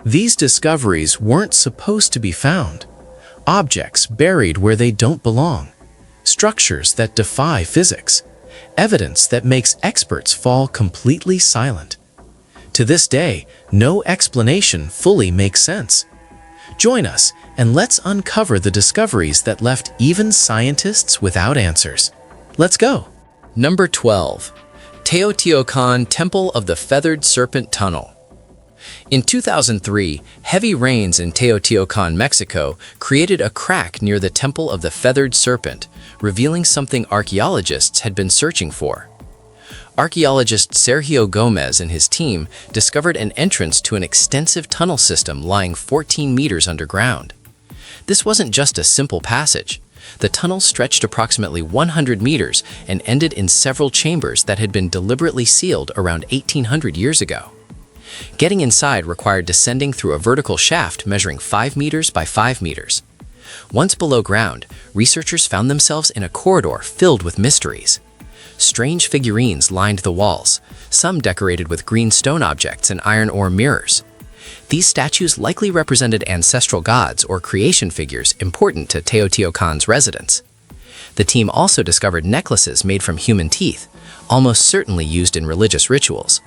These discoveries weren't supposed to be found. Objects buried where they don't belong. Structures that defy physics. Evidence that makes experts fall completely silent. To this day, no explanation fully makes sense. Join us and let's uncover the discoveries that left even scientists without answers. Let's go! Number 12. Teotihuacan Temple of the Feathered Serpent Tunnel. In 2003, heavy rains in Teotihuacan, Mexico, created a crack near the Temple of the Feathered Serpent, revealing something archaeologists had been searching for. Archaeologist Sergio Gomez and his team discovered an entrance to an extensive tunnel system lying 14 meters underground. This wasn't just a simple passage. The tunnel stretched approximately 100 meters and ended in several chambers that had been deliberately sealed around 1800 years ago. Getting inside required descending through a vertical shaft measuring 5 meters by 5 meters. Once below ground, researchers found themselves in a corridor filled with mysteries. Strange figurines lined the walls, some decorated with green stone objects and iron ore mirrors. These statues likely represented ancestral gods or creation figures important to Teotihuacan's residents. The team also discovered necklaces made from human teeth, almost certainly used in religious rituals.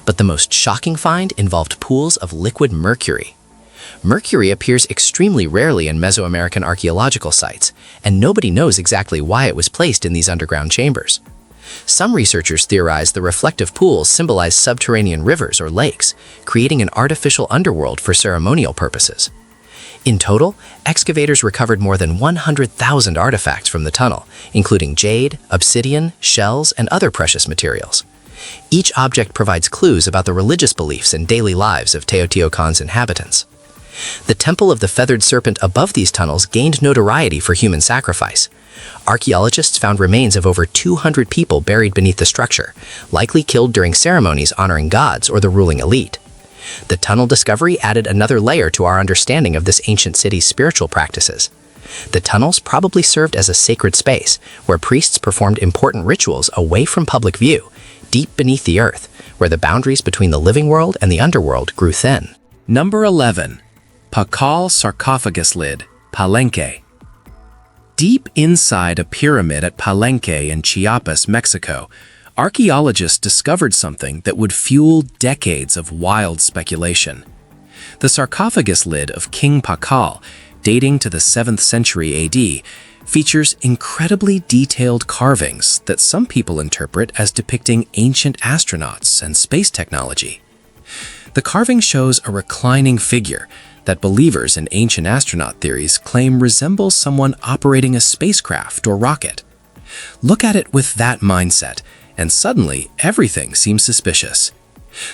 But the most shocking find involved pools of liquid mercury. Mercury appears extremely rarely in Mesoamerican archaeological sites, and nobody knows exactly why it was placed in these underground chambers. Some researchers theorize the reflective pools symbolize subterranean rivers or lakes, creating an artificial underworld for ceremonial purposes. In total, excavators recovered more than 100,000 artifacts from the tunnel, including jade, obsidian, shells, and other precious materials. Each object provides clues about the religious beliefs and daily lives of Teotihuacan's inhabitants. The Temple of the Feathered Serpent above these tunnels gained notoriety for human sacrifice. Archaeologists found remains of over 200 people buried beneath the structure, likely killed during ceremonies honoring gods or the ruling elite. The tunnel discovery added another layer to our understanding of this ancient city's spiritual practices. The tunnels probably served as a sacred space where priests performed important rituals away from public view, deep beneath the earth, where the boundaries between the living world and the underworld grew thin. Number 11. Pakal Sarcophagus Lid, Palenque. Deep inside a pyramid at Palenque in Chiapas, Mexico, archaeologists discovered something that would fuel decades of wild speculation. The sarcophagus lid of King Pakal, dating to the 7th century AD, features incredibly detailed carvings that some people interpret as depicting ancient astronauts and space technology. The carving shows a reclining figure that believers in ancient astronaut theories claim resembles someone operating a spacecraft or rocket. Look at it with that mindset, and suddenly everything seems suspicious.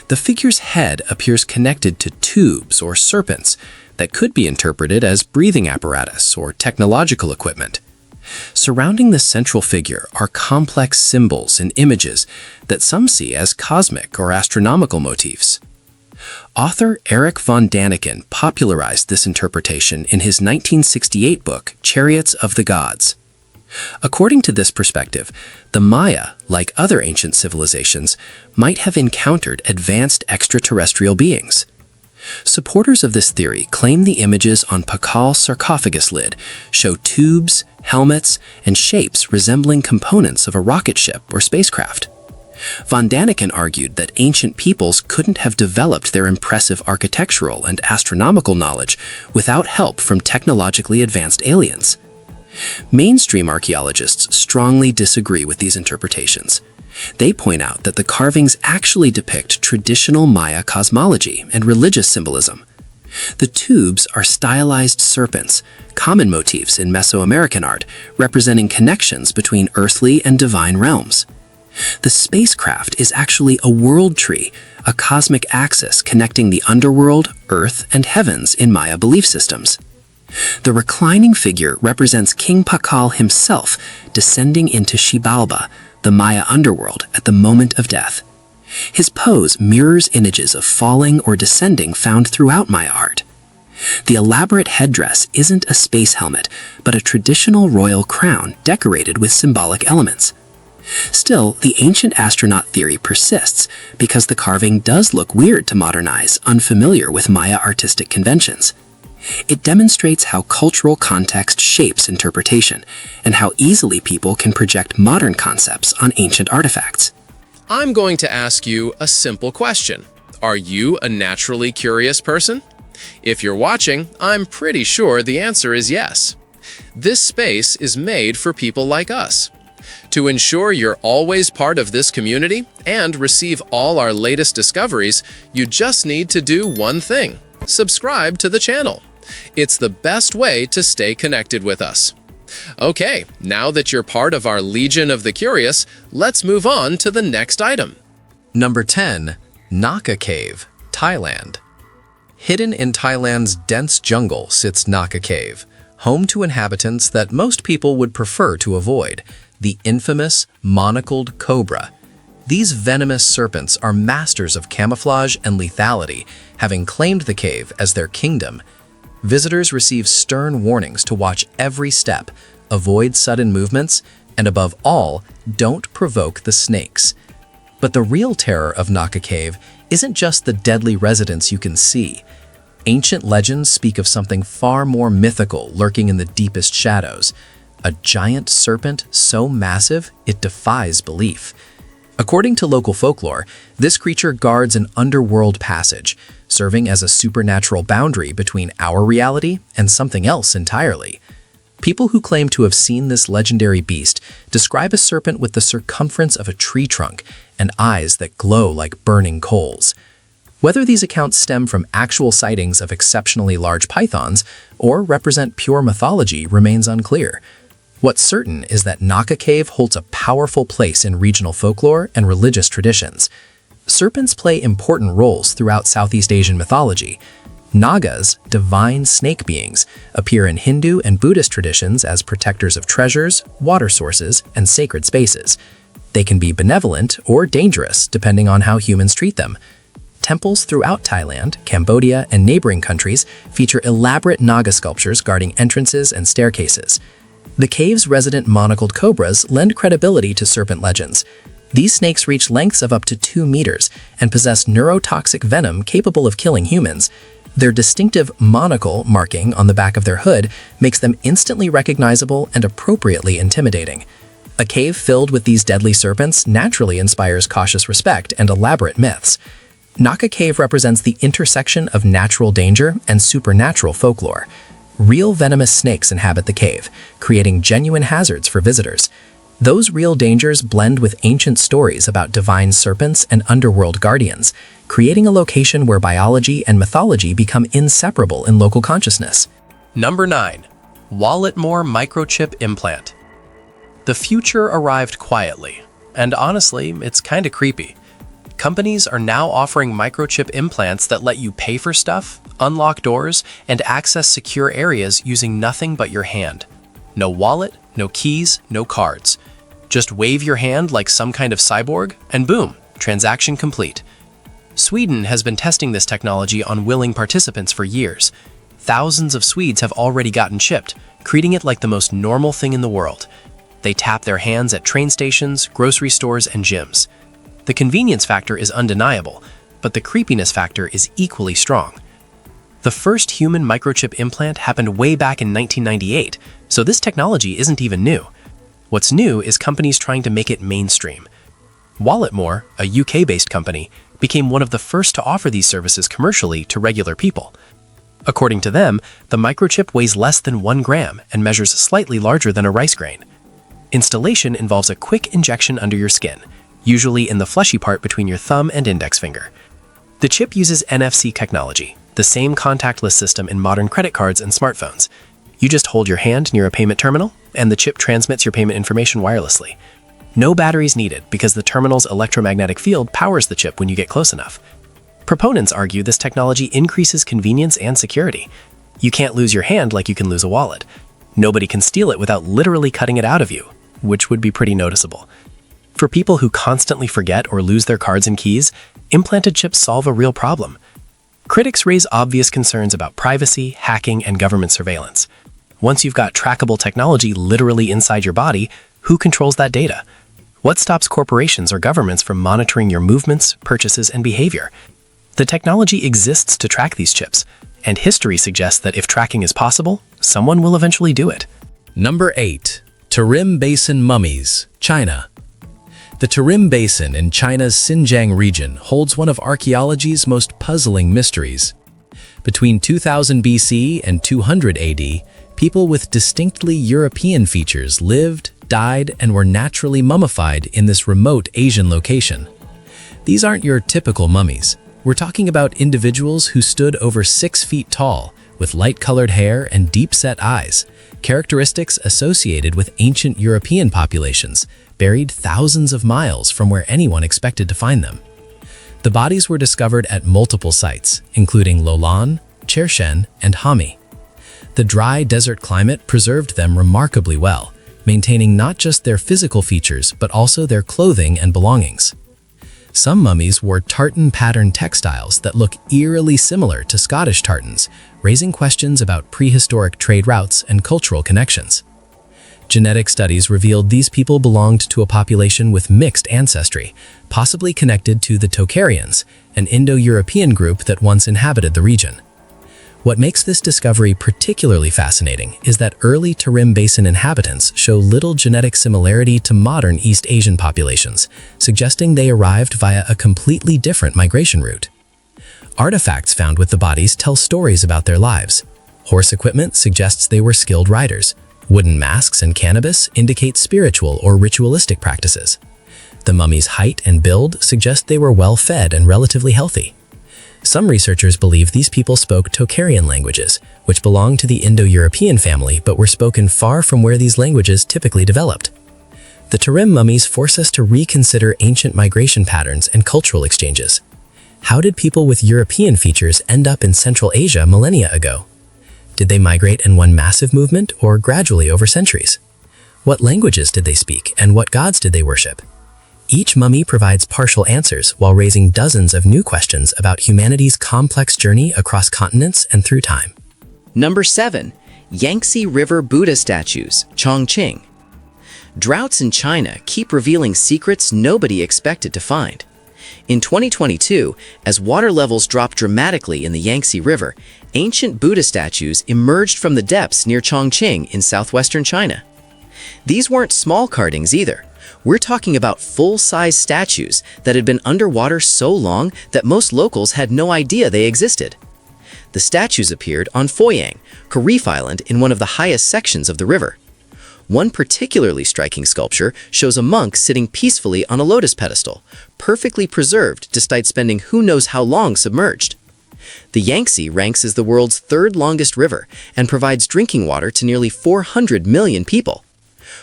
The figure's head appears connected to tubes or serpents that could be interpreted as breathing apparatus or technological equipment. Surrounding the central figure are complex symbols and images that some see as cosmic or astronomical motifs. Author Eric von Daniken popularized this interpretation in his 1968 book, Chariots of the Gods. According to this perspective, the Maya, like other ancient civilizations, might have encountered advanced extraterrestrial beings. Supporters of this theory claim the images on Pakal's sarcophagus lid show tubes, helmets, and shapes resembling components of a rocket ship or spacecraft. Von Daniken argued that ancient peoples couldn't have developed their impressive architectural and astronomical knowledge without help from technologically advanced aliens. Mainstream archaeologists strongly disagree with these interpretations. They point out that the carvings actually depict traditional Maya cosmology and religious symbolism. The tubes are stylized serpents, common motifs in Mesoamerican art, representing connections between earthly and divine realms. The spacecraft is actually a world tree, a cosmic axis connecting the underworld, earth, and heavens in Maya belief systems. The reclining figure represents King Pakal himself descending into Xibalba, the Maya underworld, at the moment of death. His pose mirrors images of falling or descending found throughout Maya art. The elaborate headdress isn't a space helmet, but a traditional royal crown decorated with symbolic elements. Still, the ancient astronaut theory persists because the carving does look weird to modern eyes unfamiliar with Maya artistic conventions. It demonstrates how cultural context shapes interpretation and how easily people can project modern concepts on ancient artifacts. I'm going to ask you a simple question. Are you a naturally curious person? If you're watching, I'm pretty sure the answer is yes. This space is made for people like us. To ensure you're always part of this community and receive all our latest discoveries, you just need to do one thing: subscribe to the channel. It's the best way to stay connected with us. Okay, now that you're part of our Legion of the Curious, let's move on to the next item. Number 10. Naka Cave, Thailand. Hidden in Thailand's dense jungle sits Naka Cave, home to inhabitants that most people would prefer to avoid, the infamous monocled cobra. These venomous serpents are masters of camouflage and lethality, having claimed the cave as their kingdom. Visitors receive stern warnings to watch every step, avoid sudden movements, and above all, don't provoke the snakes. But the real terror of Naka Cave isn't just the deadly residents you can see. Ancient legends speak of something far more mythical lurking in the deepest shadows, a giant serpent so massive it defies belief. According to local folklore, this creature guards an underworld passage, serving as a supernatural boundary between our reality and something else entirely. People who claim to have seen this legendary beast describe a serpent with the circumference of a tree trunk and eyes that glow like burning coals. Whether these accounts stem from actual sightings of exceptionally large pythons or represent pure mythology remains unclear. What's certain is that Naka Cave holds a powerful place in regional folklore and religious traditions. Serpents play important roles throughout Southeast Asian mythology. Nagas, divine snake beings, appear in Hindu and Buddhist traditions as protectors of treasures, water sources, and sacred spaces. They can be benevolent or dangerous depending on how humans treat them. Temples throughout Thailand, Cambodia, and neighboring countries feature elaborate Naga sculptures guarding entrances and staircases. The cave's resident monocled cobras lend credibility to serpent legends. These snakes reach lengths of up to 2 meters and possess neurotoxic venom capable of killing humans. Their distinctive monocle marking on the back of their hood makes them instantly recognizable and appropriately intimidating. A cave filled with these deadly serpents naturally inspires cautious respect and elaborate myths. Naka Cave represents the intersection of natural danger and supernatural folklore. Real venomous snakes inhabit the cave, creating genuine hazards for visitors. Those real dangers blend with ancient stories about divine serpents and underworld guardians, creating a location where biology and mythology become inseparable in local consciousness. Number 9. Walletmore Microchip Implant. The future arrived quietly, and honestly, it's kinda creepy. Companies are now offering microchip implants that let you pay for stuff, unlock doors, and access secure areas using nothing but your hand. No wallet, no keys, no cards. Just wave your hand like some kind of cyborg, and boom, transaction complete. Sweden has been testing this technology on willing participants for years. Thousands of Swedes have already gotten chipped, treating it like the most normal thing in the world. They tap their hands at train stations, grocery stores, and gyms. The convenience factor is undeniable, but the creepiness factor is equally strong. The first human microchip implant happened way back in 1998, so this technology isn't even new. What's new is companies trying to make it mainstream. Walletmore, a UK-based company, became one of the first to offer these services commercially to regular people. According to them, the microchip weighs less than 1 gram and measures slightly larger than a rice grain. Installation involves a quick injection under your skin, usually in the fleshy part between your thumb and index finger. The chip uses NFC technology, the same contactless system in modern credit cards and smartphones. You just hold your hand near a payment terminal, and the chip transmits your payment information wirelessly. No batteries needed because the terminal's electromagnetic field powers the chip when you get close enough. Proponents argue this technology increases convenience and security. You can't lose your hand like you can lose a wallet. Nobody can steal it without literally cutting it out of you, which would be pretty noticeable. For people who constantly forget or lose their cards and keys, implanted chips solve a real problem. Critics raise obvious concerns about privacy, hacking, and government surveillance. Once you've got trackable technology literally inside your body, who controls that data? What stops corporations or governments from monitoring your movements, purchases, and behavior? The technology exists to track these chips, and history suggests that if tracking is possible, someone will eventually do it. Number 8. Tarim Basin Mummies, China. The Tarim Basin in China's Xinjiang region holds one of archaeology's most puzzling mysteries. Between 2000 BC and 200 AD, people with distinctly European features lived, died, and were naturally mummified in this remote Asian location. These aren't your typical mummies. We're talking about individuals who stood over 6 feet tall, with light-colored hair and deep-set eyes, characteristics associated with ancient European populations, buried thousands of miles from where anyone expected to find them. The bodies were discovered at multiple sites, including Lolan, Chershen, and Hami. The dry desert climate preserved them remarkably well, maintaining not just their physical features but also their clothing and belongings. Some mummies wore tartan-patterned textiles that look eerily similar to Scottish tartans, raising questions about prehistoric trade routes and cultural connections. Genetic studies revealed these people belonged to a population with mixed ancestry, possibly connected to the Tocharians, an Indo-European group that once inhabited the region. What makes this discovery particularly fascinating is that early Tarim Basin inhabitants show little genetic similarity to modern East Asian populations, suggesting they arrived via a completely different migration route. Artifacts found with the bodies tell stories about their lives. Horse equipment suggests they were skilled riders. Wooden masks and cannabis indicate spiritual or ritualistic practices. The mummy's height and build suggest they were well-fed and relatively healthy. Some researchers believe these people spoke Tocharian languages, which belong to the Indo-European family but were spoken far from where these languages typically developed. The Tarim mummies force us to reconsider ancient migration patterns and cultural exchanges. How did people with European features end up in Central Asia millennia ago? Did they migrate in one massive movement or gradually over centuries? What languages did they speak and what gods did they worship? Each mummy provides partial answers while raising dozens of new questions about humanity's complex journey across continents and through time. Number 7. Yangtze River Buddha statues, Chongqing. Droughts in China keep revealing secrets nobody expected to find. In 2022, as water levels dropped dramatically in the Yangtze River, ancient Buddha statues emerged from the depths near Chongqing in southwestern China. These weren't small carvings either. We're talking about full-size statues that had been underwater so long that most locals had no idea they existed. The statues appeared on Foyang, a reef island in one of the highest sections of the river. One particularly striking sculpture shows a monk sitting peacefully on a lotus pedestal, perfectly preserved despite spending who knows how long submerged. The Yangtze ranks as the world's third longest river and provides drinking water to nearly 400 million people.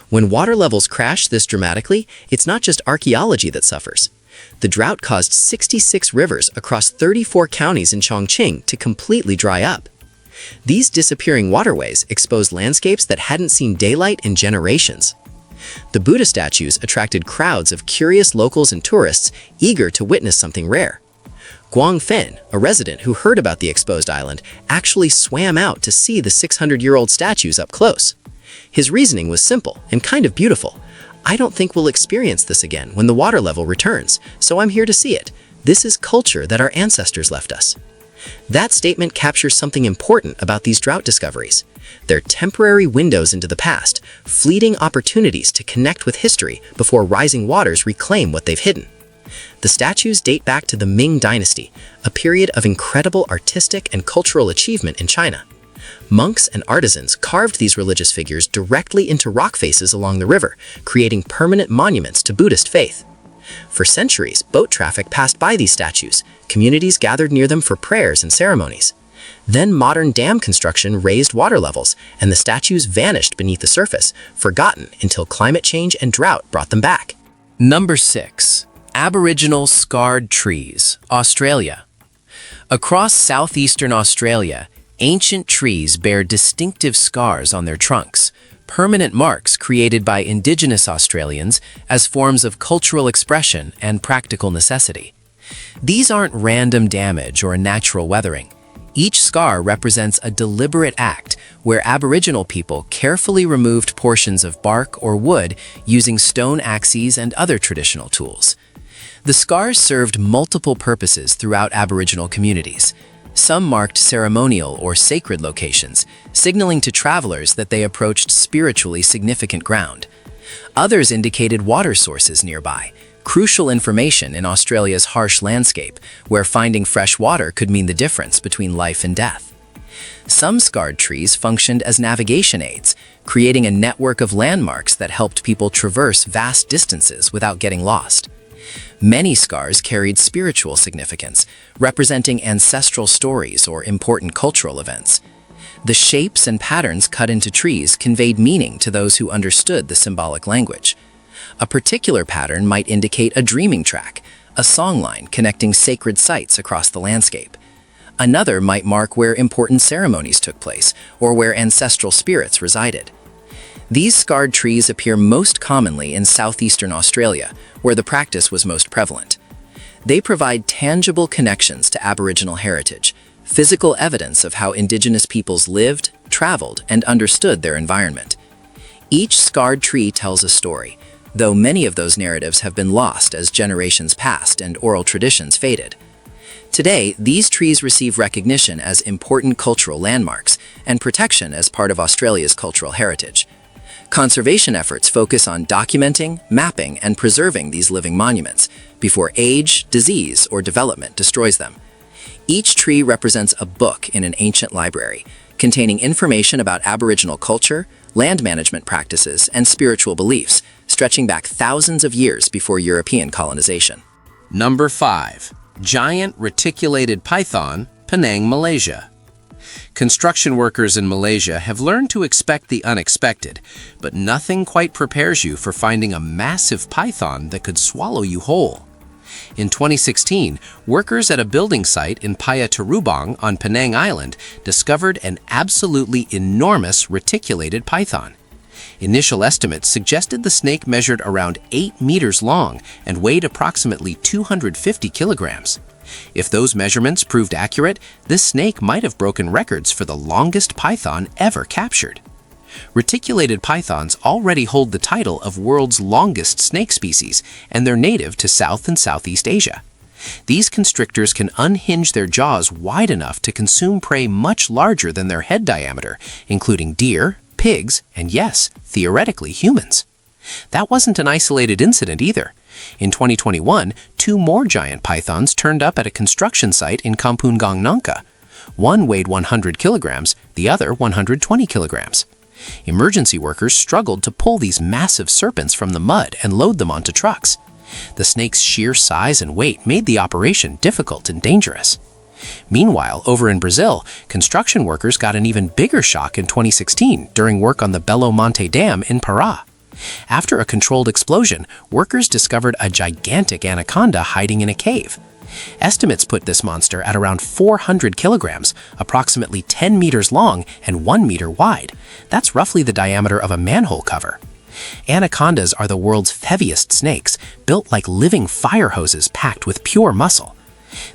When water levels crash this dramatically, it's not just archaeology that suffers. The drought caused 66 rivers across 34 counties in Chongqing to completely dry up. These disappearing waterways exposed landscapes that hadn't seen daylight in generations. The Buddha statues attracted crowds of curious locals and tourists eager to witness something rare. Guang Fen, a resident who heard about the exposed island, actually swam out to see the 600-year-old statues up close. His reasoning was simple and kind of beautiful. I don't think we'll experience this again when the water level returns, so I'm here to see it. This is culture that our ancestors left us. That statement captures something important about these drought discoveries. They're temporary windows into the past, fleeting opportunities to connect with history before rising waters reclaim what they've hidden. The statues date back to the Ming Dynasty, a period of incredible artistic and cultural achievement in China. Monks and artisans carved these religious figures directly into rock faces along the river, creating permanent monuments to Buddhist faith. For centuries, boat traffic passed by these statues. Communities gathered near them for prayers and ceremonies. Then modern dam construction raised water levels, and the statues vanished beneath the surface, forgotten until climate change and drought brought them back. Number 6. Aboriginal Scarred Trees, Australia. Across southeastern Australia, ancient trees bear distinctive scars on their trunks, permanent marks created by Indigenous Australians as forms of cultural expression and practical necessity. These aren't random damage or natural weathering. Each scar represents a deliberate act where Aboriginal people carefully removed portions of bark or wood using stone axes and other traditional tools. The scars served multiple purposes throughout Aboriginal communities. Some marked ceremonial or sacred locations, signaling to travelers that they approached spiritually significant ground. Others indicated water sources nearby, crucial information in Australia's harsh landscape, where finding fresh water could mean the difference between life and death. Some scarred trees functioned as navigation aids, creating a network of landmarks that helped people traverse vast distances without getting lost. Many scars carried spiritual significance, representing ancestral stories or important cultural events. The shapes and patterns cut into trees conveyed meaning to those who understood the symbolic language. A particular pattern might indicate a dreaming track, a songline connecting sacred sites across the landscape. Another might mark where important ceremonies took place or where ancestral spirits resided. These scarred trees appear most commonly in southeastern Australia, where the practice was most prevalent. They provide tangible connections to Aboriginal heritage, physical evidence of how Indigenous peoples lived, traveled, and understood their environment. Each scarred tree tells a story, though many of those narratives have been lost as generations passed and oral traditions faded. Today, these trees receive recognition as important cultural landmarks and protection as part of Australia's cultural heritage. Conservation efforts focus on documenting, mapping, and preserving these living monuments before age, disease, or development destroys them. Each tree represents a book in an ancient library, containing information about Aboriginal culture, land management practices, and spiritual beliefs, stretching back thousands of years before European colonization. Number 5. Giant reticulated python, Penang, Malaysia. Construction workers in Malaysia have learned to expect the unexpected, but nothing quite prepares you for finding a massive python that could swallow you whole. In 2016, workers at a building site in Paya Terubang on Penang Island discovered an absolutely enormous reticulated python. Initial estimates suggested the snake measured around 8 meters long and weighed approximately 250 kilograms. If those measurements proved accurate, this snake might have broken records for the longest python ever captured. Reticulated pythons already hold the title of world's longest snake species, and they're native to South and Southeast Asia. These constrictors can unhinge their jaws wide enough to consume prey much larger than their head diameter, including deer, pigs, and yes, theoretically humans. That wasn't an isolated incident either. In 2021, 2 more giant pythons turned up at a construction site in Kampung Gang Nangka. One weighed 100 kilograms, the other 120 kilograms. Emergency workers struggled to pull these massive serpents from the mud and load them onto trucks. The snake's sheer size and weight made the operation difficult and dangerous. Meanwhile, over in Brazil, construction workers got an even bigger shock in 2016 during work on the Belo Monte Dam in Pará. After a controlled explosion, workers discovered a gigantic anaconda hiding in a cave. Estimates put this monster at around 400 kilograms, approximately 10 meters long and 1 meter wide. That's roughly the diameter of a manhole cover. Anacondas are the world's heaviest snakes, built like living fire hoses packed with pure muscle.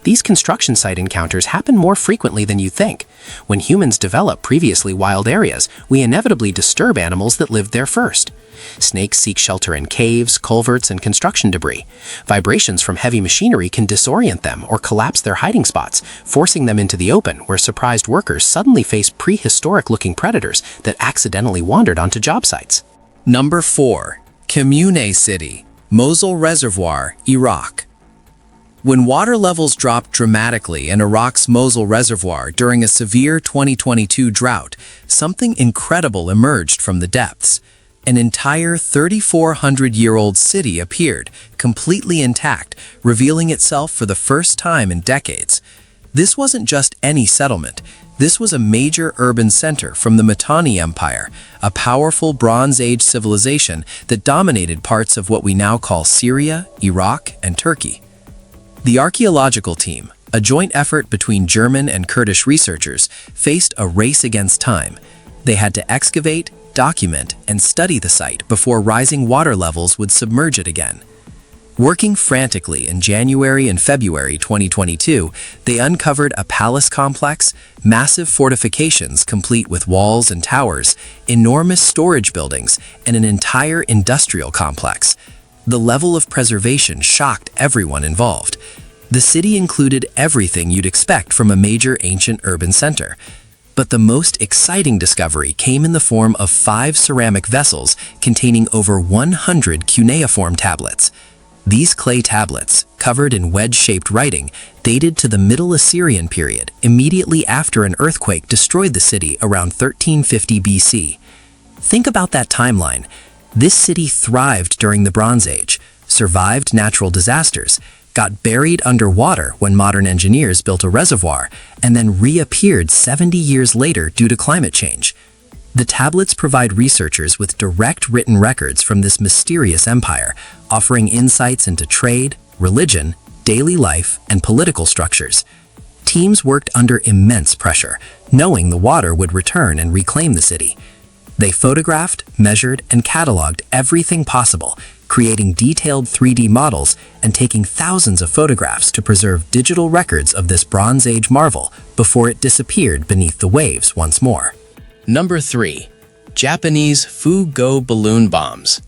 These construction site encounters happen more frequently than you think. When humans develop previously wild areas, we inevitably disturb animals that lived there first. Snakes seek shelter in caves, culverts, and construction debris. Vibrations from heavy machinery can disorient them or collapse their hiding spots, forcing them into the open, where surprised workers suddenly face prehistoric-looking predators that accidentally wandered onto job sites. Number 4. Commune City, Mosul Reservoir, Iraq. When water levels dropped dramatically in Iraq's Mosul Reservoir during a severe 2022 drought, something incredible emerged from the depths. An entire 3,400-year-old city appeared, completely intact, revealing itself for the first time in decades. This wasn't just any settlement. This was a major urban center from the Mitanni Empire, a powerful Bronze Age civilization that dominated parts of what we now call Syria, Iraq, and Turkey. The archaeological team, a joint effort between German and Kurdish researchers, faced a race against time. They had to excavate, document, and study the site before rising water levels would submerge it again. Working frantically in January and February 2022, they uncovered a palace complex, massive fortifications complete with walls and towers, enormous storage buildings, and an entire industrial complex. The level of preservation shocked everyone involved. The city included everything you'd expect from a major ancient urban center. But the most exciting discovery came in the form of 5 ceramic vessels containing over 100 cuneiform tablets. These clay tablets, covered in wedge-shaped writing, dated to the Middle Assyrian period, immediately after an earthquake destroyed the city around 1350 BC. Think about that timeline. This city thrived during the Bronze Age, survived natural disasters, got buried underwater when modern engineers built a reservoir, and then reappeared 70 years later due to climate change. The tablets provide researchers with direct written records from this mysterious empire, offering insights into trade, religion, daily life, and political structures. Teams worked under immense pressure, knowing the water would return and reclaim the city. They photographed, measured, and cataloged everything possible, creating detailed 3D models and taking thousands of photographs to preserve digital records of this Bronze Age marvel before it disappeared beneath the waves once more. Number 3. Japanese Fu-Go balloon bombs.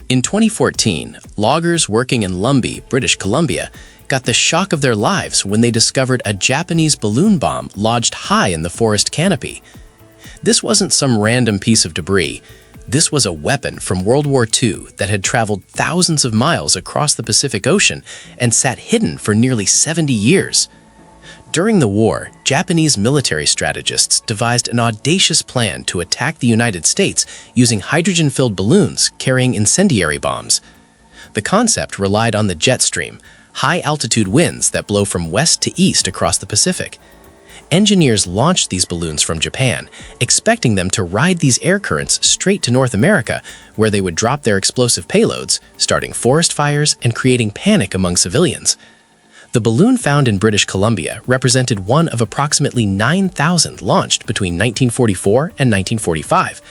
In 2014, loggers working in Lumbee, British Columbia, got the shock of their lives when they discovered a Japanese balloon bomb lodged high in the forest canopy. This wasn't some random piece of debris. This was a weapon from World War II that had traveled thousands of miles across the Pacific Ocean and sat hidden for nearly 70 years. During the war, Japanese military strategists devised an audacious plan to attack the United States using hydrogen-filled balloons carrying incendiary bombs. The concept relied on the jet stream, high-altitude winds that blow from west to east across the Pacific. Engineers launched these balloons from Japan, expecting them to ride these air currents straight to North America, where they would drop their explosive payloads, starting forest fires and creating panic among civilians. The balloon found in British Columbia represented one of approximately 9,000 launched between 1944 and 1945.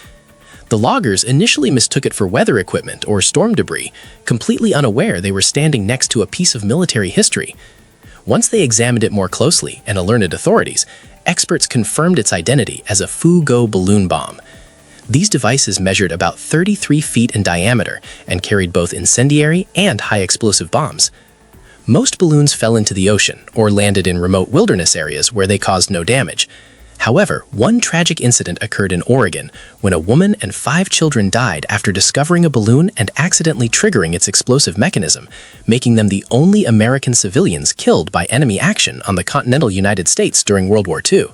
The loggers initially mistook it for weather equipment or storm debris, completely unaware they were standing next to a piece of military history. Once they examined it more closely and alerted authorities, experts confirmed its identity as a Fu-Go balloon bomb. These devices measured about 33 feet in diameter and carried both incendiary and high-explosive bombs. Most balloons fell into the ocean or landed in remote wilderness areas where they caused no damage. However, one tragic incident occurred in Oregon when a woman and 5 children died after discovering a balloon and accidentally triggering its explosive mechanism, making them the only American civilians killed by enemy action on the continental United States during World War II.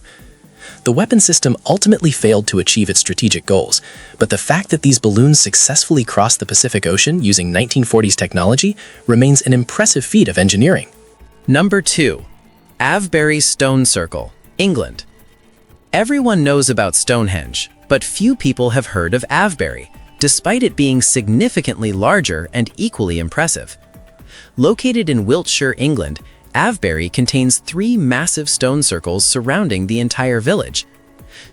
The weapon system ultimately failed to achieve its strategic goals, but the fact that these balloons successfully crossed the Pacific Ocean using 1940s technology remains an impressive feat of engineering. Number 2. Avebury Stone Circle, England. Everyone knows about Stonehenge, but few people have heard of Avebury, despite it being significantly larger and equally impressive. Located in Wiltshire, England, Avebury contains 3 massive stone circles surrounding the entire village.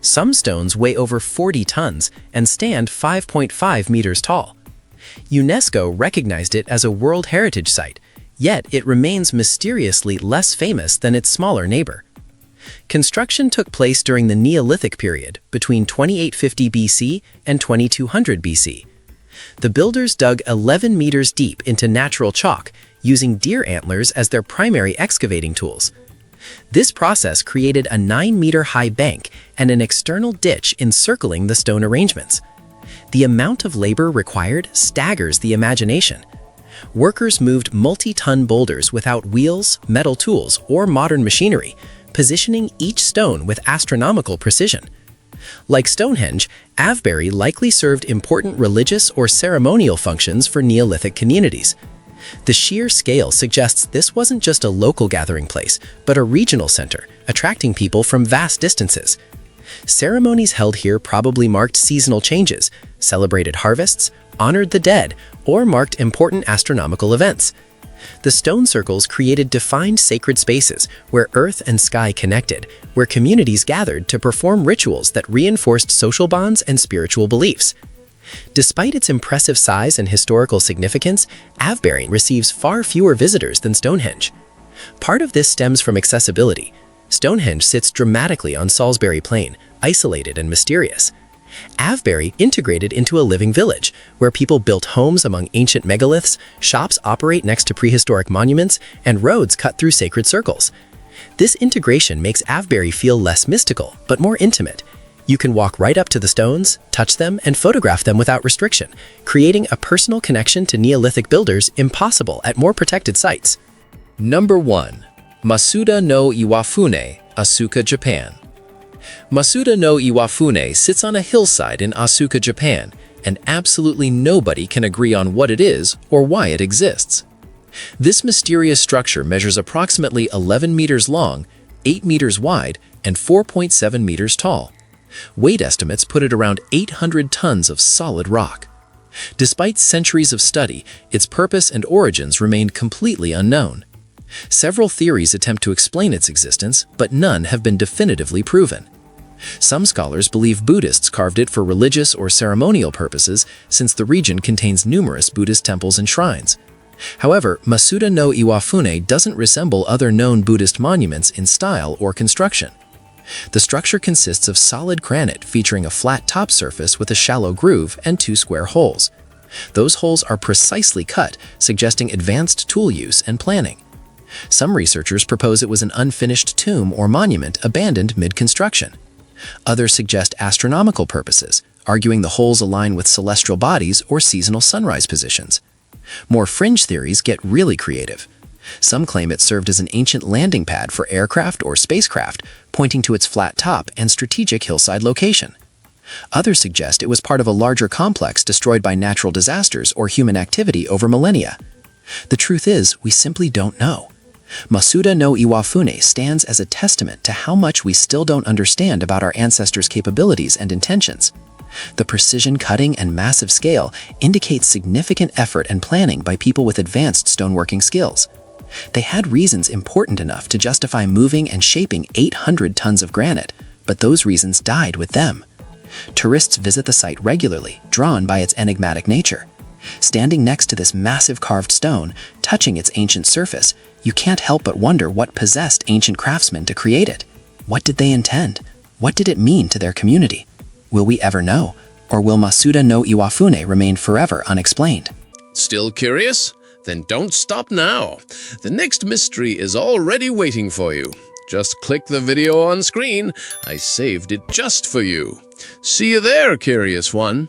Some stones weigh over 40 tons and stand 5.5 meters tall. UNESCO recognized it as a World Heritage Site, yet it remains mysteriously less famous than its smaller neighbor. Construction took place during the Neolithic period, between 2850 BC and 2200 BC. The builders dug 11 meters deep into natural chalk, using deer antlers as their primary excavating tools. This process created a 9-meter-high bank and an external ditch encircling the stone arrangements. The amount of labor required staggers the imagination. Workers moved multi-ton boulders without wheels, metal tools, or modern machinery, positioning each stone with astronomical precision. Like Stonehenge, Avebury likely served important religious or ceremonial functions for Neolithic communities. The sheer scale suggests this wasn't just a local gathering place, but a regional center, attracting people from vast distances. Ceremonies held here probably marked seasonal changes, celebrated harvests, honored the dead, or marked important astronomical events. The stone circles created defined sacred spaces where earth and sky connected, where communities gathered to perform rituals that reinforced social bonds and spiritual beliefs. Despite its impressive size and historical significance, Avebury receives far fewer visitors than Stonehenge. Part of this stems from accessibility. Stonehenge sits dramatically on Salisbury Plain, isolated and mysterious. Avebury integrated into a living village, where people built homes among ancient megaliths, shops operate next to prehistoric monuments, and roads cut through sacred circles. This integration makes Avebury feel less mystical, but more intimate. You can walk right up to the stones, touch them, and photograph them without restriction, creating a personal connection to Neolithic builders impossible at more protected sites. Number 1. Masuda no Iwafune, Asuka, Japan. Masuda no Iwafune sits on a hillside in Asuka, Japan, and absolutely nobody can agree on what it is or why it exists. This mysterious structure measures approximately 11 meters long, 8 meters wide, and 4.7 meters tall. Weight estimates put it around 800 tons of solid rock. Despite centuries of study, its purpose and origins remained completely unknown. Several theories attempt to explain its existence, but none have been definitively proven. Some scholars believe Buddhists carved it for religious or ceremonial purposes, since the region contains numerous Buddhist temples and shrines. However, Masuda no Iwafune doesn't resemble other known Buddhist monuments in style or construction. The structure consists of solid granite featuring a flat top surface with a shallow groove and 2 square holes. Those holes are precisely cut, suggesting advanced tool use and planning. Some researchers propose it was an unfinished tomb or monument abandoned mid-construction. Others suggest astronomical purposes, arguing the holes align with celestial bodies or seasonal sunrise positions. More fringe theories get really creative. Some claim it served as an ancient landing pad for aircraft or spacecraft, pointing to its flat top and strategic hillside location. Others suggest it was part of a larger complex destroyed by natural disasters or human activity over millennia. The truth is, we simply don't know. Masuda no Iwafune stands as a testament to how much we still don't understand about our ancestors' capabilities and intentions. The precision cutting and massive scale indicates significant effort and planning by people with advanced stoneworking skills. They had reasons important enough to justify moving and shaping 800 tons of granite, but those reasons died with them. Tourists visit the site regularly, drawn by its enigmatic nature. Standing next to this massive carved stone, touching its ancient surface, you can't help but wonder what possessed ancient craftsmen to create it. What did they intend? What did it mean to their community? Will we ever know? Or will Masuda no Iwafune remain forever unexplained? Still curious? Then don't stop now. The next mystery is already waiting for you. Just click the video on screen. I saved it just for you. See you there, curious one.